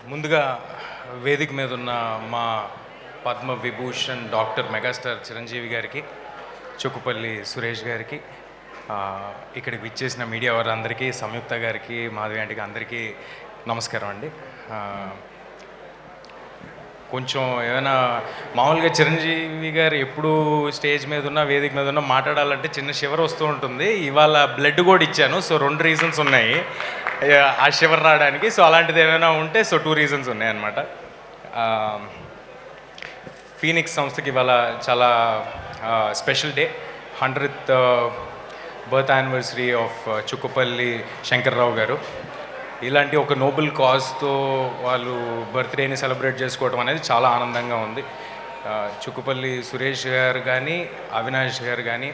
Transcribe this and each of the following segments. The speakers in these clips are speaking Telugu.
ముందుగా వేదిక మీద ఉన్న మా పద్మ విభూషణ్ డాక్టర్ మెగాస్టార్ చిరంజీవి గారికి, చుక్కుపల్లి సురేష్ గారికి, ఇక్కడికి విచ్చేసిన మీడియా వారందరికీ, సంయుక్త గారికి, మాధవి ఆంటీకి అందరికీ నమస్కారం అండి. కొంచెం ఏమైనా మామూలుగా చిరంజీవి గారు ఎప్పుడు స్టేజ్ మీద ఉన్న వేదిక మీద ఉన్న మాట్లాడాలంటే చిన్న షివర్ వస్తూ ఉంటుంది. ఇవాళ బ్లడ్ కూడా ఇచ్చాను, సో 2 రీజన్స్ ఉన్నాయి ఆ షివర్ రావడానికి. సో అలాంటిది ఏమైనా ఉంటే 2 రీజన్స్ ఉన్నాయి అన్నమాట. ఫీనిక్స్ సంస్థకి ఇవాళ చాలా special day, 100th birth anniversary of Chukkupalli Shankarrao గారు. ఇలాంటి ఒక నోబెల్ కాజ్తో వాళ్ళు బర్త్డేని సెలబ్రేట్ చేసుకోవడం అనేది చాలా ఆనందంగా ఉంది. చుక్కుపల్లి సురేష్ గారు కానీ, అవినాష్ గారు కానీ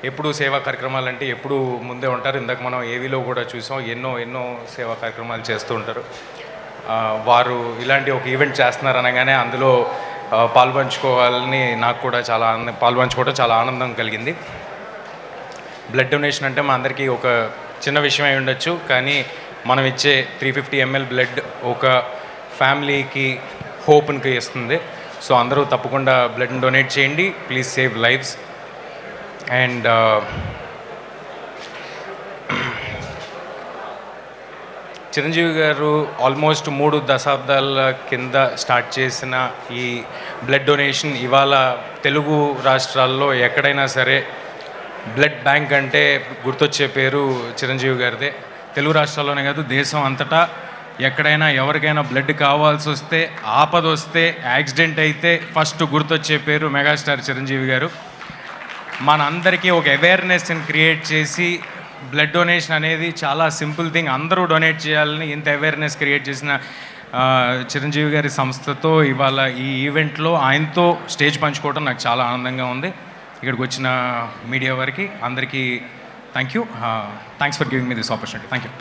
ఎప్పుడు సేవా కార్యక్రమాలు అంటే ఎప్పుడు ముందే ఉంటారు. ఇందాక మనం ఏవీలో కూడా చూసాం, ఎన్నో సేవా కార్యక్రమాలు చేస్తూ ఉంటారు. వారు ఇలాంటి ఒక ఈవెంట్ చేస్తున్నారు అనగానే అందులో పాల్పంచుకోవాలని నాకు కూడా పాల్పంచుకోవడం చాలా ఆనందం కలిగింది. బ్లడ్ డొనేషన్ అంటే మా అందరికీ ఒక చిన్న విషయం అయి ఉండొచ్చు, కానీ మనం ఇచ్చే 350 ml బ్లడ్ ఒక ఫ్యామిలీకి హోప్ని ఇస్తుంది. సో అందరూ తప్పకుండా బ్లడ్ని డొనేట్ చేయండి. Please save lives. And Chiranjeevi గారు ఆల్మోస్ట్ 3 దశాబ్దాల కింద స్టార్ట్ చేసిన ఈ బ్లడ్ డొనేషన్ ఇవాళ తెలుగు రాష్ట్రాల్లో ఎక్కడైనా సరే బ్లడ్ బ్యాంక్ అంటే గుర్తొచ్చే పేరు చిరంజీవి గారిదే. తెలుగు రాష్ట్రాల్లోనే కాదు, దేశం అంతటా ఎక్కడైనా ఎవరికైనా బ్లడ్ కావాల్సి వస్తే, ఆపద వస్తే, యాక్సిడెంట్ అయితే ఫస్ట్ గుర్తొచ్చే పేరు మెగాస్టార్ చిరంజీవి గారు. మనందరికీ ఒక అవేర్నెస్ని క్రియేట్ చేసి బ్లడ్ డొనేషన్ అనేది చాలా సింపుల్ థింగ్, అందరూ డొనేట్ చేయాలని ఇంత అవేర్నెస్ క్రియేట్ చేసిన చిరంజీవి గారి సంస్థతో ఇవాళ ఈ ఈవెంట్లో ఆయనతో స్టేజ్ పంచుకోవడం నాకు చాలా ఆనందంగా ఉంది. ఇక్కడికి వచ్చిన మీడియా వారికి అందరికీ thank you. Thanks for giving me this opportunity. Thank you.